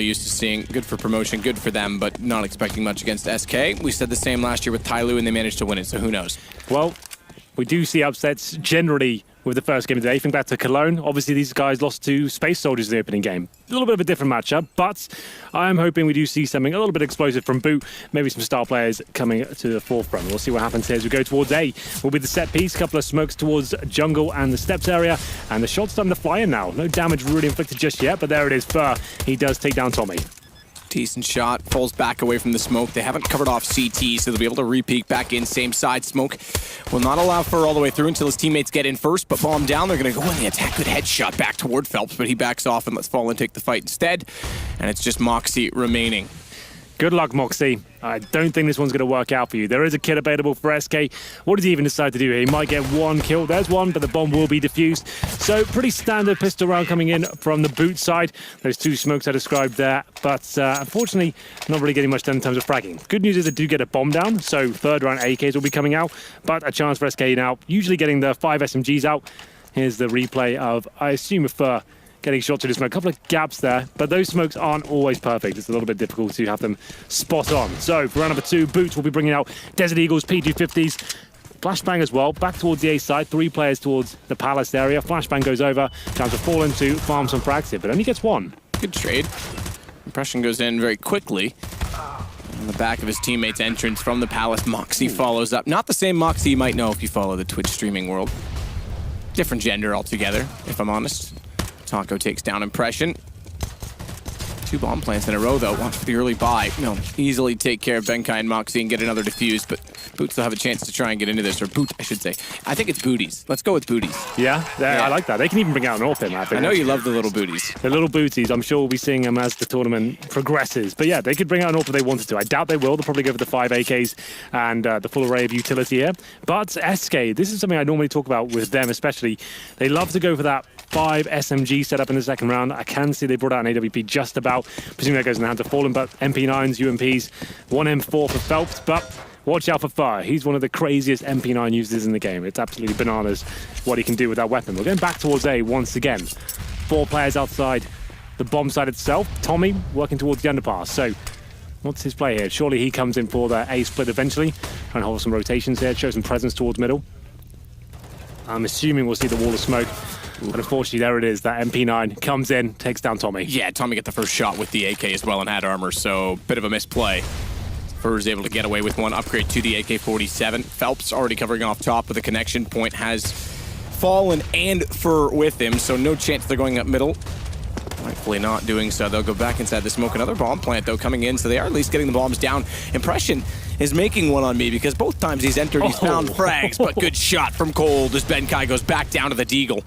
used to seeing. Good for promotion, good for them, but not expecting much against SK. We said the same last year with Tyloo, and they managed to win it, so who knows? Well, we do see upsets generally with the first game of the day. Think back to Cologne. Obviously, these guys lost to Space Soldiers in the opening game. A little bit of a different matchup, but I'm hoping we do see something a little bit explosive from Boot. Maybe some star players coming to the forefront. We'll see what happens here as we go towards A. Will be the set piece. Couple of smokes towards jungle and the steps area. And the shot's starting to fly in now. No damage really inflicted just yet, but there it is. Fur. He does take down Tommy. Decent shot, falls back away from the smoke. They haven't covered off CT, so they'll be able to re-peek back in. Same side, smoke will not allow Fur all the way through until his teammates get in first, but bomb down, they're gonna go in the attack. Good headshot back toward Phelps, but he backs off and lets Fallen take the fight instead. And it's just Moxie remaining. Good luck, Moxie. I don't think this one's going to work out for you. There is a kill available for SK. What does he even decide to do here? He might get one kill. There's one, but the bomb will be defused. So pretty standard pistol round coming in from the Boot side. Those two smokes I described there, but unfortunately, not really getting much done in terms of fragging. Good news is they do get a bomb down, so third round AKs will be coming out, but a chance for SK now, usually getting the 5 SMGs out. Here's the replay of, I assume, if getting shot to the smoke. A couple of gaps there, but those smokes aren't always perfect. It's a little bit difficult to have them spot on. So for round number 2, Boots will be bringing out Desert Eagles, P250s, Flashbang as well, back towards the A side, 3 players towards the Palace area. Flashbang goes over, time to fall into farm some frags here, but only gets one. Good trade. Impression goes in very quickly. On the back of his teammate's entrance from the Palace, Moxie follows up. Not the same Moxie you might know if you follow the Twitch streaming world. Different gender altogether, if I'm honest. Taco takes down Impression. 2 bomb plants in a row, though. Watch for the early buy. No, easily take care of Benkai and Moxie and get another defuse, but Boots will have a chance to try and get into this, or Boot, I should say. I think it's Booties. Let's go with Booties. Yeah, I like that. They can even bring out an AWP in that. I know you love the little booties. The little booties. I'm sure we'll be seeing them as the tournament progresses. But yeah, they could bring out an AWP if they wanted to. I doubt they will. They'll probably go for the 5 AKs and the full array of utility here. But SK, this is something I normally talk about with them especially. They love to go for that 5 SMG setup in the second round. I can see they brought out an AWP just about. Presumably that goes in the hands of Fallen, but MP9s, UMPs, 1 M4 for Phelps, but watch out for Fire. He's one of the craziest MP9 users in the game. It's absolutely bananas what he can do with that weapon. We're going back towards A once again. 4 players outside the bomb site itself. Tommy working towards the underpass. So what's his play here? Surely he comes in for the A split eventually. Trying to hold some rotations here, show some presence towards middle. I'm assuming we'll see the wall of smoke. But unfortunately, there it is. That MP9 comes in, takes down Tommy. Yeah, Tommy got the first shot with the AK as well and had armor, so bit of a misplay. Fur's able to get away with one upgrade to the AK-47. Phelps already covering off top, but the connection point has Fallen and Fur with him, so no chance they're going up middle. Thankfully not doing so. They'll go back inside the smoke. Another bomb plant, though, coming in, so they are at least getting the bombs down. Impression is making one on me because both times he's entered, he's found frags, but good shot from Cold as Benkai goes back down to the Deagle.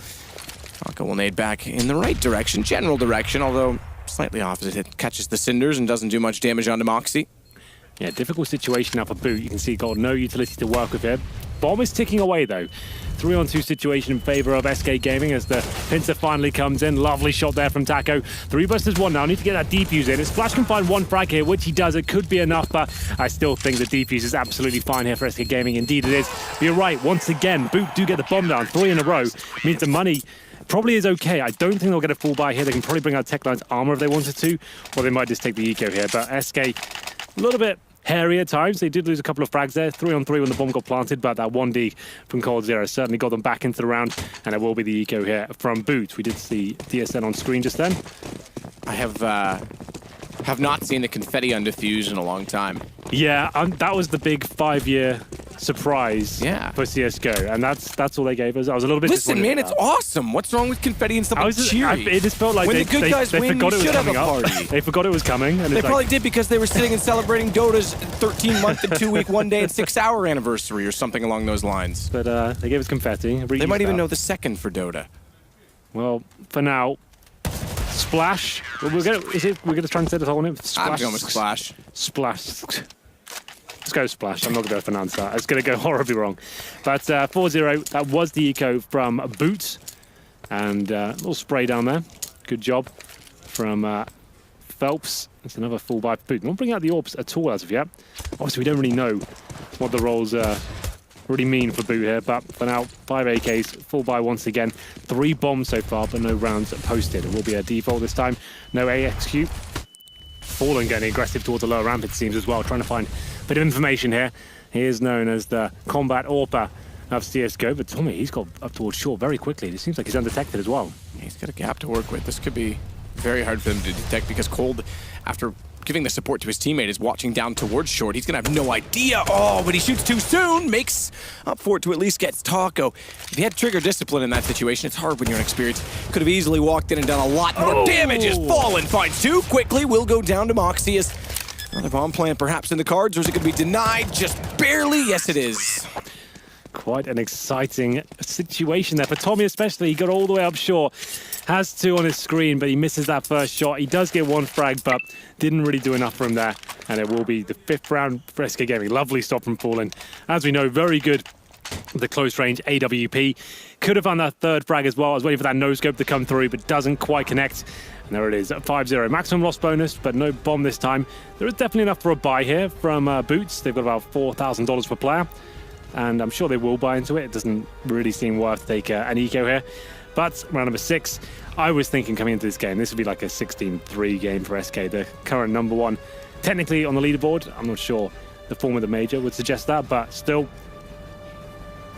Taco will nade back in the right direction, general direction, although slightly opposite. It catches the cinders and doesn't do much damage onto Moxie. Yeah, difficult situation now for Boot. You can see got no utility to work with here. Bomb is ticking away, though. 3-on-2 situation in favor of SK Gaming as the pincer finally comes in. Lovely shot there from Taco. 3 versus 1 now. Need to get that defuse in. His Flash can find 1 frag here, which he does. It could be enough, but I still think the defuse is absolutely fine here for SK Gaming. Indeed it is. But you're right. Once again, Boot do get the bomb down. 3 in a row. Means the money probably is okay. I don't think they'll get a full buy here. They can probably bring out Tech Line's armor if they wanted to, or they might just take the eco here. But SK, a little bit hairy at times. They did lose a couple of frags there. 3-on-3 when the bomb got planted, but that 1D from Cold Zero certainly got them back into the round, and it will be the eco here from Boot. We did see DSN on screen just then. I have not seen the confetti on defuse in a long time. Yeah, that was the big 5-year surprise for CSGO, and that's all they gave us. I was a little bit Listen, man, it's awesome. What's wrong with confetti and stuff like cheering? It just felt like when the good guys win, forgot you it was should have a coming party. up. They forgot it was coming. And they probably did because they were sitting and celebrating Dota's 13-month and 2-week, 1-day and 6-hour anniversary or something along those lines. But they gave us confetti. They might even know the second for Dota. Well, for now, Splash. We're gonna try and say this whole name. Splash. I'm going with Splash. Splash. Let's go Splash. I'm not going to pronounce that. It's going to go horribly wrong. But 4-0, that was the eco from Boot. And a little spray down there. Good job from Phelps. That's another full buy for Boot. Not bringing out the AWPs at all as of yet. Obviously, we don't really know what the roles really mean for Boot here. But for now, 5 AKs, full buy once again. 3 bombs so far, but no rounds posted. It will be a default this time. No AXQ. Fallen getting aggressive towards the lower ramp, it seems, as well, trying to find a bit of information here. He is known as the combat AWPer of CSGO, but Tommy, he's got up towards short very quickly. It seems like he's undetected as well. He's got a gap to work with. This could be very hard for them to detect because Cold, after giving the support to his teammate, is watching down towards short. He's gonna have no idea. Oh, but he shoots too soon. Makes up for it to at least get Taco. If he had trigger discipline in that situation, it's hard when you're inexperienced. Could have easily walked in and done a lot more damage as Fallen finds two quickly. Will go down to Moxie as another bomb plant perhaps in the cards, or is it gonna be denied just barely? Yes, it is. Quite an exciting situation there for Tommy, especially. He got all the way up short. Has two on his screen, but he misses that first shot. He does get one frag, but didn't really do enough for him there. And it will be the 5th round for SK Gaming. Lovely stop from Fallen. As we know, very good the close range AWP. Could have found that 3rd frag as well. I was waiting for that no-scope to come through, but doesn't quite connect. And there it is, 5-0. Maximum loss bonus, but no bomb this time. There is definitely enough for a buy here from Boots. They've got about $4,000 per player. And I'm sure they will buy into it. It doesn't really seem worth to take an eco here. But round number 6, I was thinking coming into this game, this would be like a 16-3 game for SK, the current number 1. Technically on the leaderboard, I'm not sure the form of the major would suggest that, but still,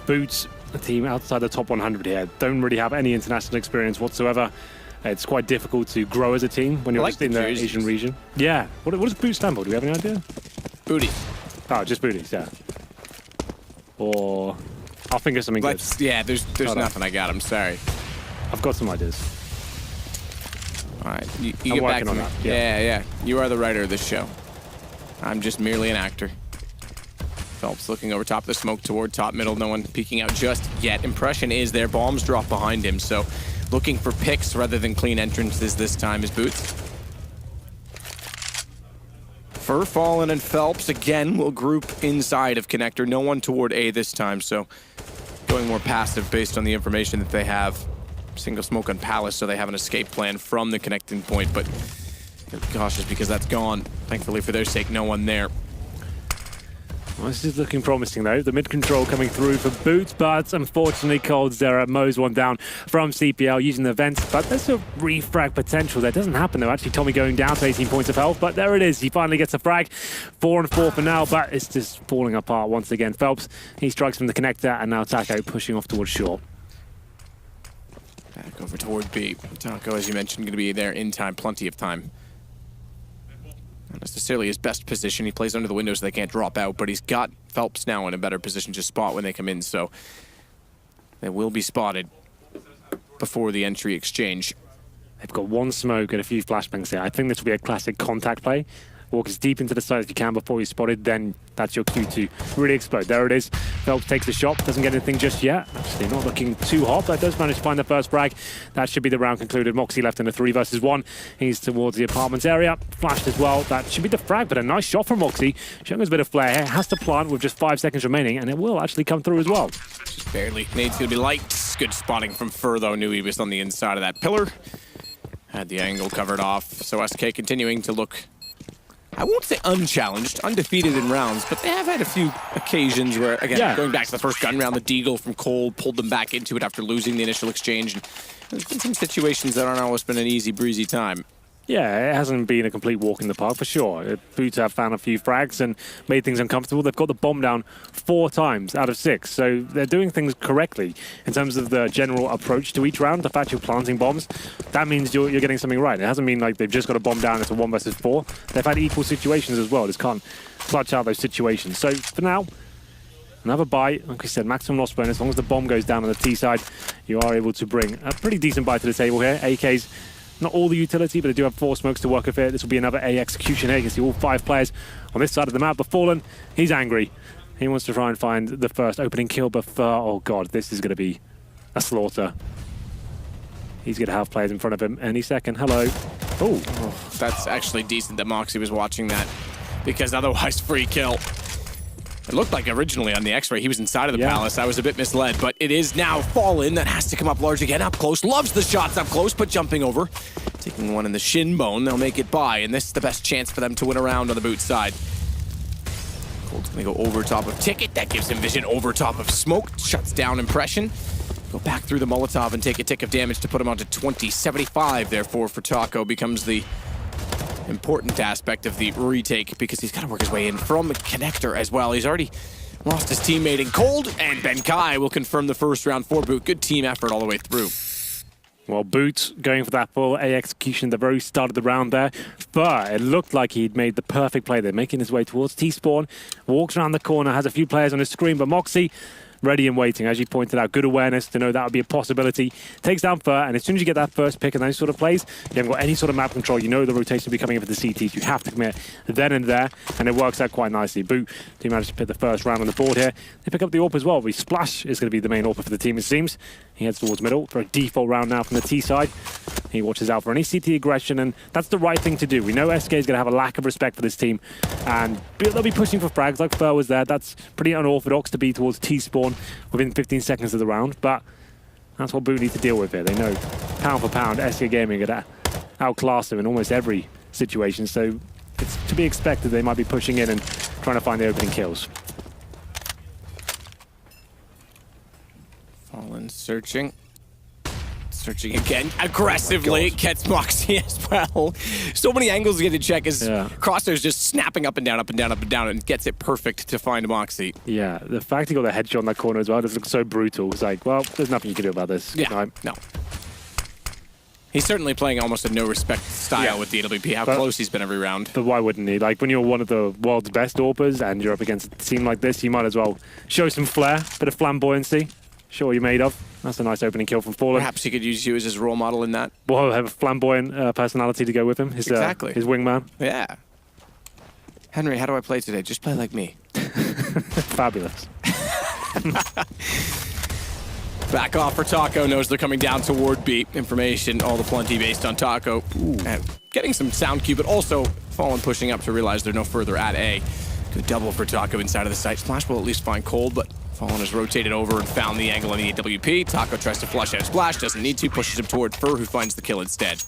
Boots, a team outside the top 100 here, don't really have any international experience whatsoever. It's quite difficult to grow as a team when you're just in the Asian region. Yeah. What does Boots stand for? Do we have any idea? Booty. Oh, just Booties, yeah. Or I'll think of something good. Yeah, there's nothing. I got him. Sorry. I've got some ideas. All right, you I'm get back working to on me. that. Yeah. You are the writer of this show. I'm just merely an actor. Phelps looking over top of the smoke toward top middle. No one peeking out just yet. Impression is there. Bombs drop behind him. So looking for picks rather than clean entrances this time is Boots. Fallen and Phelps again will group inside of Connector. No one toward A this time, so going more passive based on the information that they have. Single smoke on Palace, so they have an escape plan from the connecting point, but be cautious because that's gone. Thankfully for their sake, no one there. Well, this is looking promising, though. The mid-control coming through for Boots, but unfortunately, Cold's there. Mows one down from CPL using the vents, but there's a refrag potential there. Doesn't happen, though. Actually, Tommy going down to 18 points of health, but there it is. He finally gets a frag. 4 and 4 for now, but it's just falling apart once again. Phelps, he strikes from the connector, and now Taco pushing off towards short. Back over toward B. Taco, as you mentioned, going to be there in time. Plenty of time. Not necessarily his best position. He plays under the window so they can't drop out, but he's got Phelps now in a better position to spot when they come in, so they will be spotted before the entry exchange. They've got one smoke and a few flashbangs here. I think this will be a classic contact play. Walk as deep into the side as you can before you're spotted, then that's your cue to really explode. There it is. Phelps takes the shot, doesn't get anything just yet. Actually, not looking too hot, but does manage to find the first frag. That should be the round concluded. Moxie left in a 3 versus 1. He's towards the apartments area. Flashed as well. That should be the frag, but a nice shot from Moxie. Showing us a bit of flair here. Has to plant with just 5 seconds remaining, and it will actually come through as well. Just barely. Nade's going to be light. Good spotting from Fur, though. Knew he was on the inside of that pillar. Had the angle covered off. So SK continuing to look, I won't say unchallenged, undefeated in rounds, but they have had a few occasions where, again, going back to the first gun round, the deagle from Cole pulled them back into it after losing the initial exchange. And there's been some situations that aren't always been an easy, breezy time. Yeah, it hasn't been a complete walk in the park for sure. Boots have found a few frags and made things uncomfortable. They've got the bomb down 4 times out of 6, so they're doing things correctly in terms of the general approach to each round. The fact you're planting bombs, that means you're getting something right. It hasn't been like they've just got a bomb down, it's a 1 versus 4. They've had equal situations as well. Just can't clutch out those situations. So for now, another buy. Like we said, maximum loss bonus. As long as the bomb goes down on the T side, you are able to bring a pretty decent buy to the table here. AK's not all the utility, but they do have 4 smokes to work with it. This will be another A execution here. You can see all 5 players on this side of the map. But Fallen, he's angry. He wants to try and find the first opening kill, but oh god, this is going to be a slaughter. He's going to have players in front of him any second. Hello. Oh, that's actually decent that Moxie was watching that, because otherwise free kill. It looked like originally on the X-ray he was inside of the palace. I was a bit misled, but it is now Fallen that has to come up large again, up close. Loves the shots up close, but jumping over. Taking one in the shin bone, they'll make it by, and this is the best chance for them to win a round on the boot side. Cold's gonna go over top of Ticket. That gives him vision over top of Smoke. Shuts down Impression. Go back through the Molotov and take a tick of damage to put him onto 20. 75, therefore, for Taco becomes the important aspect of the retake because he's got to work his way in from connector as well. He's already lost his teammate in cold, and Ben Kai will confirm the first round for Boot. Good team effort all the way through. Well, Boot going for that full A execution at the very start of the round there, but it looked like he'd made the perfect play there, making his way towards T-spawn, walks around the corner, has a few players on his screen, but Moxie ready and waiting, as you pointed out. Good awareness to know that would be a possibility. Takes down Fur, and as soon as you get that first pick and those sort of plays, you haven't got any sort of map control. You know the rotation will be coming in for the CTs. You have to commit then and there, and it works out quite nicely. Boot, they managed to pick the first round on the board here. They pick up the AWP as well. The Splash is going to be the main AWP for the team, it seems. He heads towards middle for a default round now from the T side. He watches out for any CT aggression, and that's the right thing to do. We know SK is going to have a lack of respect for this team, and they'll be pushing for frags like Fur was there. That's pretty unorthodox to be towards T-spawn within 15 seconds of the round, but that's what Boot need to deal with here. They know pound for pound, SK Gaming are going to outclass them in almost every situation, so it's to be expected they might be pushing in and trying to find the opening kills. Fallen searching. Searching again, aggressively, gets Moxie as well. So many angles to get to check as Crosshair's just snapping up and down, up and down, up and down, and gets it perfect to find Moxie. Yeah, the fact he got the headshot in that corner as well just looks so brutal. It's like, well, there's nothing you can do about this. Yeah, no. He's certainly playing almost a no-respect style with the AWP, how close he's been every round. But why wouldn't he? Like, when you're one of the world's best AWPers and you're up against a team like this, you might as well show some flair, bit of flamboyancy, show what you're made of. That's a nice opening kill from Fallen. Perhaps he could use you as his role model in that. Well, have a flamboyant personality to go with him. His wingman. Yeah. Henry, how do I play today? Just play like me. Fabulous. Back off for Taco. Knows they're coming down toward B. Information, all the plenty based on Taco. Getting some sound cue, but also Fallen pushing up to realize they're no further at A. Good double for Taco inside of the site. Splash will at least find Cold, but Fallen has rotated over and found the angle on the AWP. Taco tries to flush out Splash, doesn't need to, pushes him toward Fur, who finds the kill instead.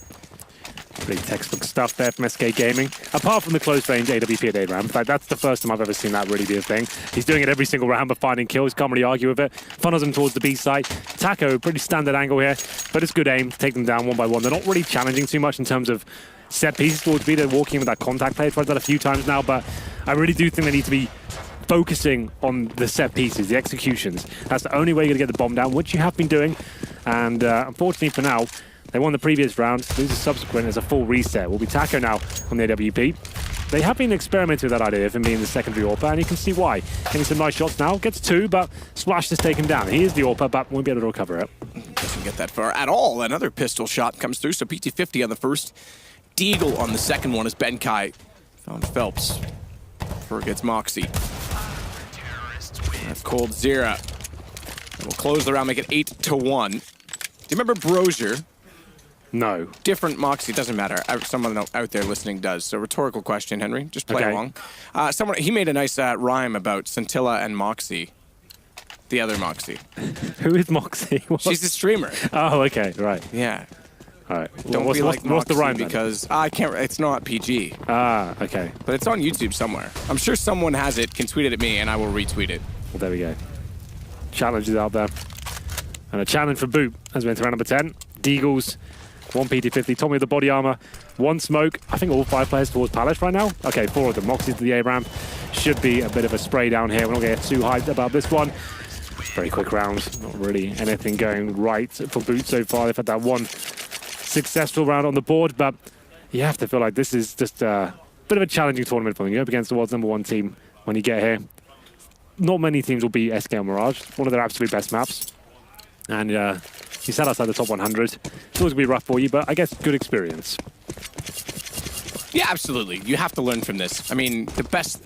Pretty textbook stuff there from SK Gaming. Apart from the close range AWP at A round. In fact, that's the first time I've ever seen that really be a thing. He's doing it every single round, but finding kills, can't really argue with it. Funnels him towards the B site. Taco, pretty standard angle here, but it's good aim to take them down one by one. They're not really challenging too much in terms of set pieces towards B. They're walking with that contact play. I've tried that a few times now, but I really do think they need to be focusing on the set pieces, the executions. That's the only way you're going to get the bomb down, which you have been doing. And unfortunately for now, they won the previous round. Lose the subsequent as a full reset. Will be Taco now on the AWP. They have been experimenting with that idea of him being the secondary AWPer, and you can see why. Getting some nice shots now. Gets two, but Splash has taken him down. He is the AWPer, but won't be able to recover it. Doesn't get that far at all. Another pistol shot comes through, so PT50 on the first. Deagle on the second one as Ben Kai found Phelps. Fur gets Moxie. That's Cold Zera. We'll close the round, make it 8-1. Do you remember Brosier? No. Different Moxie, doesn't matter. Someone out there listening does. So rhetorical question, Henry. Just play along. He made a nice rhyme about Scintilla and Moxie. The other Moxie. Who is Moxie? She's a streamer. Oh, okay, right. Yeah. All right. Don't be like Moxie, what's the rhyme because I can't. It's not PG. Ah, okay. But it's on YouTube somewhere. I'm sure someone has it. Can tweet it at me, and I will retweet it. Well, there we go. Challenge is out there. And a challenge for Boot as we enter round number 10. Deagles, 1 PT50, Tommy with the body armor, 1 smoke. I think all 5 players towards Palace right now. Okay, 4 of them. Moxie to the A ramp. Should be a bit of a spray down here. We're not going to get too hyped about this one. Very quick round. Not really anything going right for Boot so far. They've had that one successful round on the board, but you have to feel like this is just a bit of a challenging tournament for them. You go up against the world's #1 team when you get here. Not many teams will beat SK or Mirage, one of their absolute best maps. And you sat outside the top 100. It's always going to be rough for you, but I guess good experience. Yeah, absolutely. You have to learn from this. I mean, the best...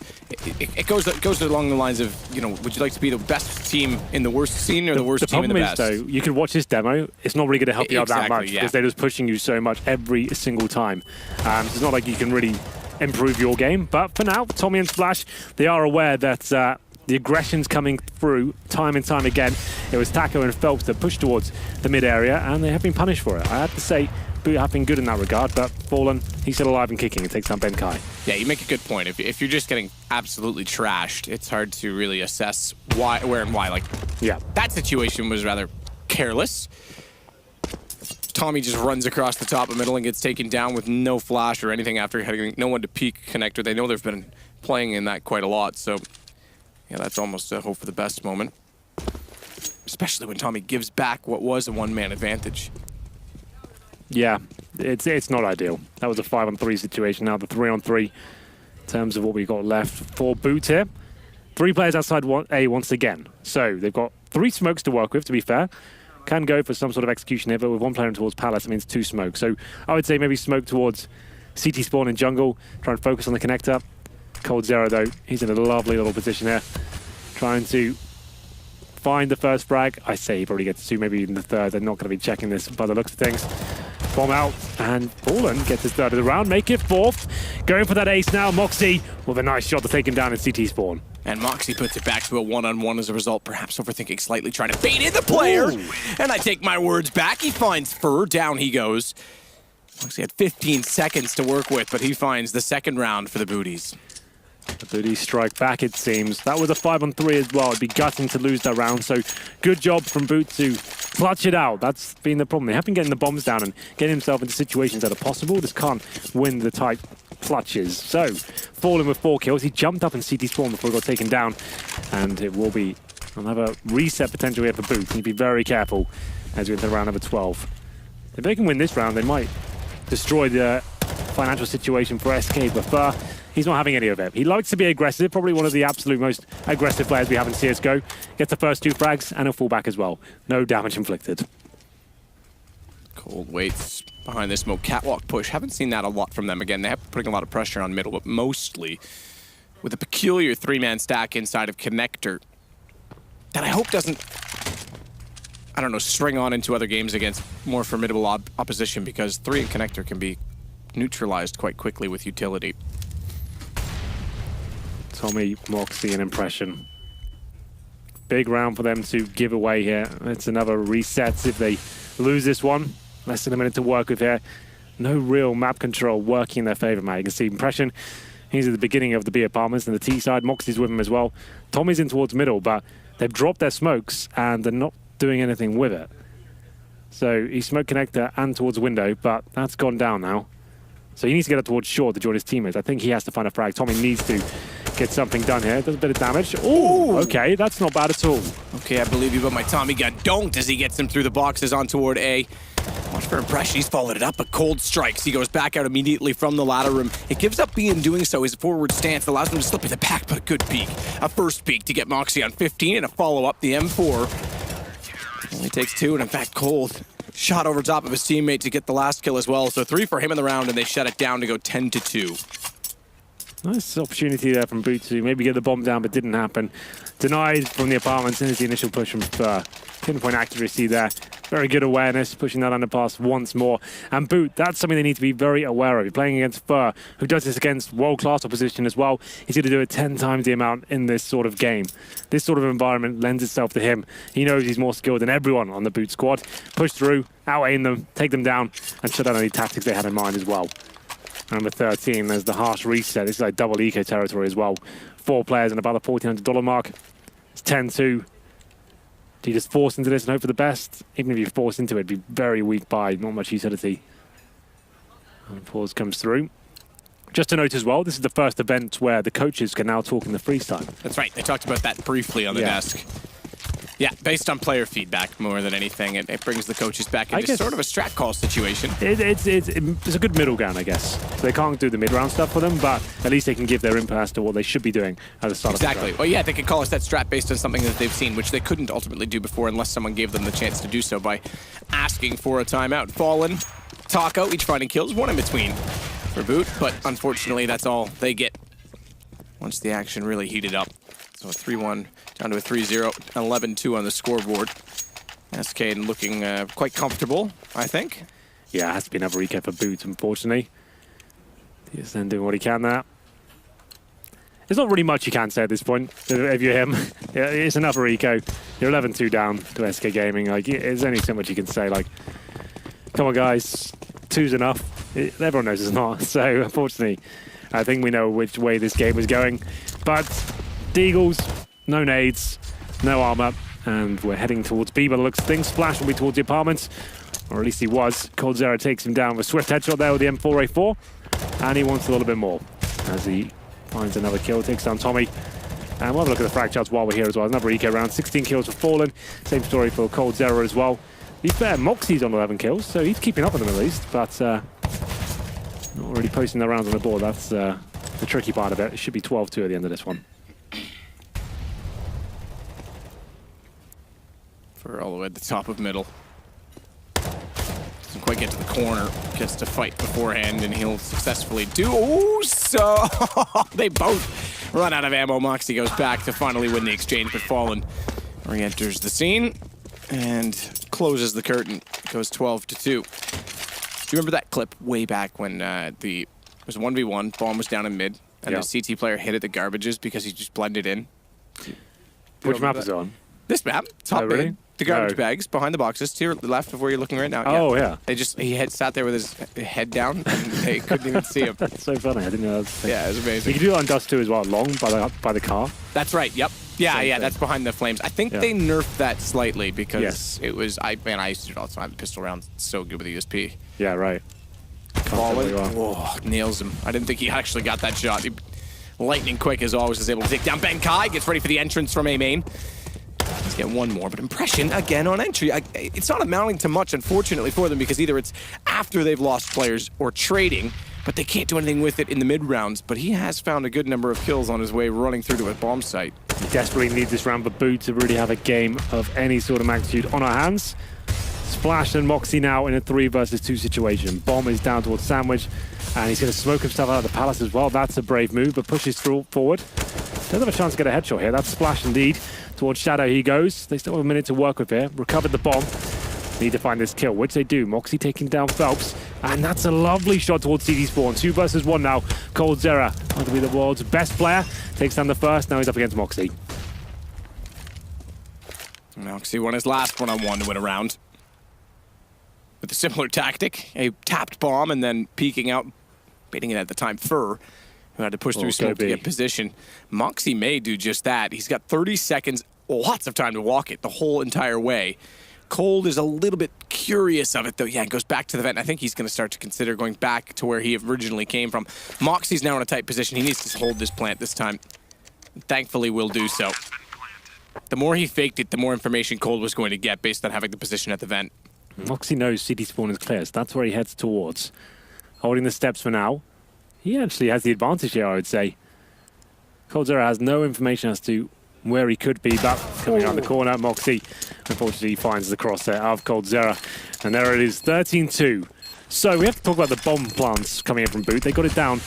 It goes along the lines of, you know, would you like to be the best team in the worst scene or the worst team in the best? The problem is, though, you can watch this demo. It's not really going to help you out that much because they're just pushing you so much every single time. So it's not like you can really improve your game. But for now, Tommy and Splash, they are aware that... the aggression's coming through time and time again. It was Taco and Phelps that pushed towards the mid area, and they have been punished for it. I have to say, Boot have been good in that regard, but Fallen, he's still alive and kicking. It takes down Ben Kai. Yeah, you make a good point. If you're just getting absolutely trashed, it's hard to really assess why, where, and why. Like, yeah, that situation was rather careless. Tommy just runs across the top of middle and gets taken down with no flash or anything after having no one to peek connector. They know they've been playing in that quite a lot, so yeah, that's almost a hope for the best moment. Especially when Tommy gives back what was a one-man advantage. Yeah, it's not ideal. That was a 5-on-3 situation. Now the 3-on-3 in terms of what we got left for Boot here. 3 players outside A once again. So they've got 3 smokes to work with, to be fair. Can go for some sort of execution here, but with 1 player in towards Palace, it means 2 smokes. So I would say maybe smoke towards CT spawn in jungle, try and focus on the connector. Cold Zero, though, he's in a lovely little position here, trying to find the first frag. I say he probably gets 2, maybe even the third. They're not going to be checking this by the looks of things. Bomb out, and Fallen gets his third of the round, make it 4th. Going for that ace now, Moxie with a nice shot to take him down in CT spawn. And Moxie puts it back to a one-on-one as a result, perhaps overthinking slightly, trying to bait in the player. Ooh. And I take my words back. He finds Fur, down he goes. Moxie had 15 seconds to work with, but he finds the second round for the Booties. The Booties strike back, it seems. That was a 5-on-3 as well. It'd be gutting to lose that round, so good job from Boot to clutch it out. That's been the problem. They have been getting the bombs down and getting himself into situations that are possible. Just can't win the tight clutches. So, Fallen with 4 kills. He jumped up in CT spawn before he got taken down, and it will be another reset potential here for Boot. You need to be very careful as we enter round number 12. If they can win this round, they might destroy the financial situation for SK, but Fur, he's not having any of it. He likes to be aggressive, probably one of the absolute most aggressive players we have in CSGO. Gets the first 2 frags and he'll fall back as well. No damage inflicted. Cold waits behind this smoke. Catwalk push. Haven't seen that a lot from them. Again, they have putting a lot of pressure on middle, but mostly with a peculiar 3-man stack inside of connector that I hope doesn't, I don't know, string on into other games against more formidable opposition, because 3 in connector can be neutralized quite quickly with utility. Tommy, Moxie, and Impression. Big round for them to give away here. It's another reset if they lose this one. Less than a minute to work with here. No real map control working in their favor, man. You can see Impression, he's at the beginning of the B apartments and the T side. Moxie's with him as well. Tommy's in towards middle, but they've dropped their smokes and they're not doing anything with it. So he smoked connector and towards window, but that's gone down now. So he needs to get up towards short to join his teammates. I think he has to find a frag. Tommy needs to get something done here. Does a bit of damage. Oh, okay, that's not bad at all. Okay, I believe you, but my Tommy got donked as he gets him through the boxes on toward A. Watch for Impression. He's followed it up, but cold strikes. He goes back out immediately from the ladder room. It gives up B in doing so. His forward stance allows him to slip in the back, but a good peek. A first peek to get Moxie on 15 and a follow-up, the M4. Only takes 2, and in fact, Cold shot over top of his teammate to get the last kill as well. So 3 for him in the round, and they shut it down to go 10-2. Nice opportunity there from Boot to maybe get the bomb down, but didn't happen. Denied from the apartments, and it's the initial push from pinpoint accuracy there. Very good awareness, pushing that underpass once more. And Boot, that's something they need to be very aware of. You're playing against Fur, who does this against world-class opposition as well. He's going to do it 10 times the amount in this sort of game. This sort of environment lends itself to him. He knows he's more skilled than everyone on the Boot squad. Push through, out-aim them, take them down, and shut down any tactics they had in mind as well. Number 13, there's the harsh reset. This is like double eco territory as well. 4 players and about the $1,400 mark. It's 10-2. Do you just force into this and hope for the best? Even if you force into it, it'd be very weak buy, not much utility. And pause comes through. Just to note as well, this is the first event where the coaches can now talk in the freeze time. That's right. They talked about that briefly on the desk. Yeah, based on player feedback more than anything, it brings the coaches back into sort of a strat call situation. It's a good middle ground, I guess. So they can't do the mid-round stuff for them, but at least they can give their input as to what they should be doing at the start of the Exactly. Well, yeah, they could call us that strat based on something that they've seen, which they couldn't ultimately do before unless someone gave them the chance to do so by asking for a timeout. Fallen, Taco, each finding kills, 1 in between for Boot, but unfortunately that's all they get once the action really heated up. So a 3-1 down to a 3-0, 11-2 on the scoreboard. SK looking quite comfortable, I think. Yeah, it has to be another recap for Boot, unfortunately. He's then doing what he can there. There's not really much you can say at this point if you're him. Yeah, it's another eco. You're 11-2 down to SK Gaming. Like, there's only so much you can say. Like, come on, guys, 2's enough. Everyone knows it's not. So, unfortunately, I think we know which way this game is going. But Deagles, no nades, no armor, and we're heading towards B by the looks of things. Splash will be towards the apartments. Or at least he was. coldzera takes him down with swift headshot there with the M4A4. And he wants a little bit more as he finds another kill, takes down Tommy. And we'll have a look at the frag charts while we're here as well. Another EK round, 16 kills for Fallen. Same story for coldzera as well. He's fair. Moxie's on 11 kills, so he's keeping up with them at least. But not really posting the rounds on the board. That's the tricky part of it. It should be 12-2 at the end of this one. For all the way at the top of middle. Doesn't quite get to the corner. Gets to fight beforehand, and he'll successfully do. Oh, so they both run out of ammo. Moxie goes back to finally win the exchange, but Fallen re-enters the scene and closes the curtain. It goes 12-2. Do you remember that clip way back when it was 1v1, bomb was down in mid, and the CT player hit at the garbages because he just blended in? Which map is it on? This map, top really? mid. The garbage bags behind the boxes to your left of where you're looking right now. Oh, yeah. He sat there with his head down, and they couldn't even see him. That's so funny. I didn't know that was the thing. Yeah, it was amazing. You can do it on Dust 2 as well, long by the car. That's right. Yep. Yeah, Same thing. that's behind the flames. I think they nerfed that slightly because it was. I used to do it all the time. The pistol round's so good with the USP. Yeah, right. Fallen. Oh, nails him. I didn't think he actually got that shot. Lightning quick as always is able to take down Ben Kai. Gets ready for the entrance from A main. Let's get one more, but impression again on entry. It's not amounting to much, unfortunately, for them because either it's after they've lost players or trading, but they can't do anything with it in the mid rounds. But he has found a good number of kills on his way running through to a bomb site. We desperately need this round for Boo to really have a game of any sort of magnitude on our hands. Splash and Moxie now in a 3 versus 2 situation. Bomb is down towards Sandwich, and he's going to smoke himself out of the palace as well. That's a brave move, but pushes through forward. Does have a chance to get a headshot here. That's Splash indeed. Towards Shadow he goes. They still have a minute to work with here. Recovered the bomb. Need to find this kill, which they do. Moxie taking down Phelps. And that's a lovely shot towards CD Spawn. 2 versus 1 now. coldzera, going to be the world's best player. Takes down the first. Now he's up against Moxie. Moxie won his last one-on-one to win a round. With a similar tactic. A tapped bomb and then peeking out, baiting it at the time. Fur, who had to push through smoke to get position. Moxie may do just that. He's got 30 seconds, lots of time to walk it the whole entire way. Cold is a little bit curious of it, though. Yeah, it goes back to the vent. I think he's going to start to consider going back to where he originally came from. Moxie's now in a tight position. He needs to hold this plant this time. Thankfully, will do so. The more he faked it, the more information Cold was going to get based on having the position at the vent. Moxie knows CD Spawn is clear, so that's where he heads towards. Holding the steps for now. He actually has the advantage here, I would say. coldzera has no information as to where he could be, but coming around the corner, Moxie unfortunately finds the crosshair of coldzera. And there it is, 13-2. So we have to talk about the bomb plants coming in from Boot. They got it down,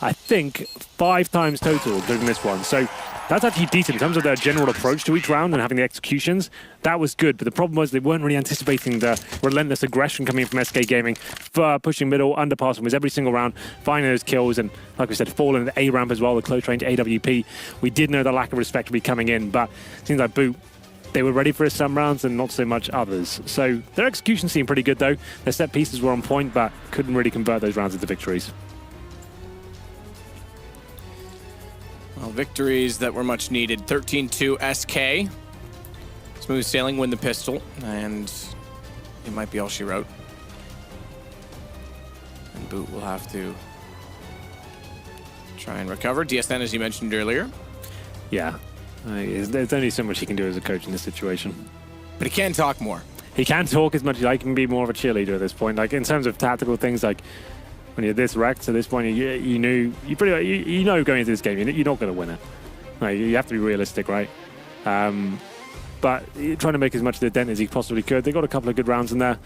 I think, 5 times total during this one. So that's actually decent in terms of their general approach to each round and having the executions. That was good, but the problem was they weren't really anticipating the relentless aggression coming from SK Gaming for pushing middle, underpassing was every single round, finding those kills, and like we said, Fallen at the A ramp as well, the close range AWP. We did know the lack of respect would be coming in, but it seems like Boot, they were ready for it some rounds and not so much others. So their execution seemed pretty good though. Their set pieces were on point, but couldn't really convert those rounds into victories. Well, victories that were much needed. 13-2 SK. Smooth sailing, win the pistol, and it might be all she wrote. And Boot will have to try and recover. DSN, as you mentioned earlier. Yeah, there's only so much he can do as a coach in this situation. But he can talk more. He can talk as much as he can be more of a cheerleader at this point. Like in terms of tactical things, like when you're this wrecked at this point, you know going into this game, you're not going to win it. Like, you have to be realistic, right? But trying to make as much of the dent as he possibly could. They got a couple of good rounds in there,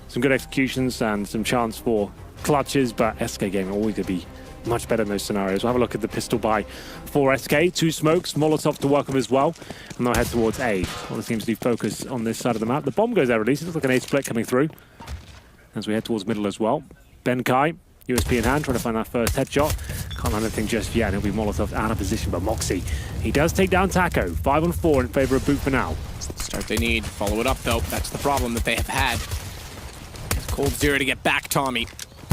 some good executions and some chance for clutches, but SK Gaming always going to be much better in those scenarios. We'll have a look at the pistol buy for SK. 2 smokes, Molotov to work with as well, and they'll head towards A. Well, it seems to be focused on this side of the map. The bomb goes there, at least. It looks like an A split coming through as we head towards middle as well. Ben Kai, USP in hand, trying to find that first headshot. Can't land anything just yet, and it'll be Molotov out of position, but Moxie, he does take down Taco. 5-on-4 in favor of Boot for now. Start they need. Follow it up, though. That's the problem that they have had. coldzera to get back Tommy.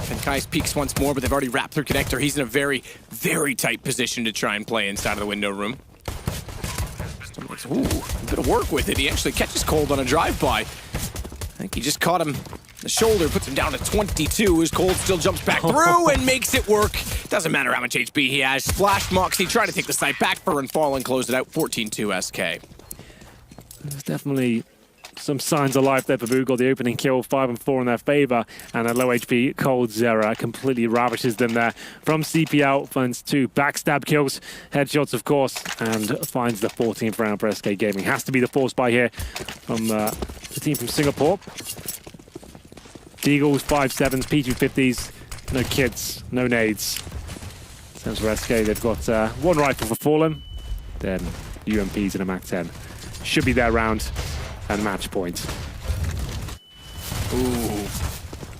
And Kai's peeks once more, but they've already wrapped their connector. He's in a very, very tight position to try and play inside of the window room. Ooh, a bit of work with it. He actually catches Cold on a drive-by. I think he just caught him. The shoulder puts him down to 22 as Cold still jumps back through and makes it work. Doesn't matter how much HP he has. Splashed Moxie, trying to take the site back for and fall and close it out. 14-2 SK. There's definitely some signs of life there for BO. Got the opening kill, 5 and 4 in their favor, and a low HP Cold Zera completely ravishes them there. From CP out, finds 2 backstab kills, headshots of course, and finds the 14th round for SK Gaming. Has to be the force buy here from the team from Singapore. Deagles, 5.7s, P250s, no kits, no nades. Sounds for SK, they've got 1 rifle for Fallen, then UMPs and a MAC-10. Should be their round and match point. Ooh,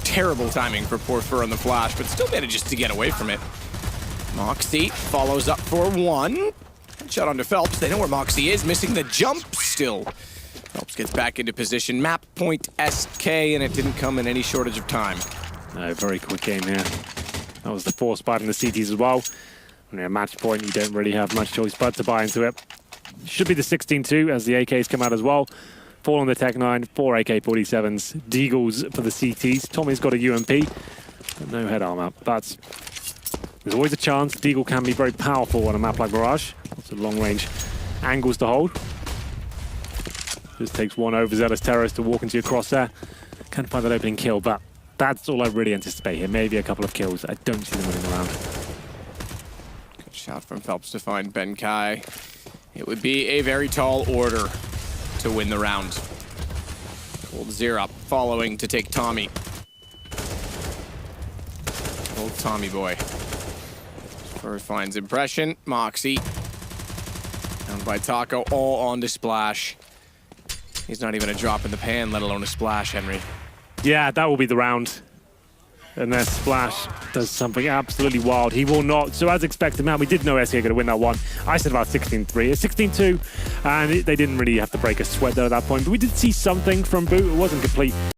terrible timing for poor Fur on the flash, but still manages to get away from it. Moxie follows up for 1. Shot onto Phelps. They know where Moxie is, missing the jump still. Phelps gets back into position. Map point SK, and it didn't come in any shortage of time. No, very quick game here. That was the force buy in the CTs as well. When you're at match point, you don't really have much choice but to buy into it. Should be the 16-2 as the AKs come out as well. 4 on the Tech 9, 4 AK-47s, Deagles for the CTs. Tommy's got a UMP, but no head armor. But there's always a chance. Deagle can be very powerful on a map like Mirage. Lots of long-range angles to hold. Just takes 1 overzealous terrorist to walk into your crosshair. Can't find that opening kill, but that's all I really anticipate here. Maybe a couple of kills. I don't see them running around. Good shot from Phelps to find Ben Kai. It would be a very tall order to win the round. Cold Zera following to take Tommy. Old Tommy boy. Fur finds impression. Moxie. Down by Taco, all on to Splash. He's not even a drop in the pan, let alone a splash, Henry. Yeah, that will be the round. Unless Splash does something absolutely wild. He will not. So as expected, man, we did know SK going to win that one. I said about 16-3. It's 16-2, and they didn't really have to break a sweat there at that point. But we did see something from BO. It wasn't complete.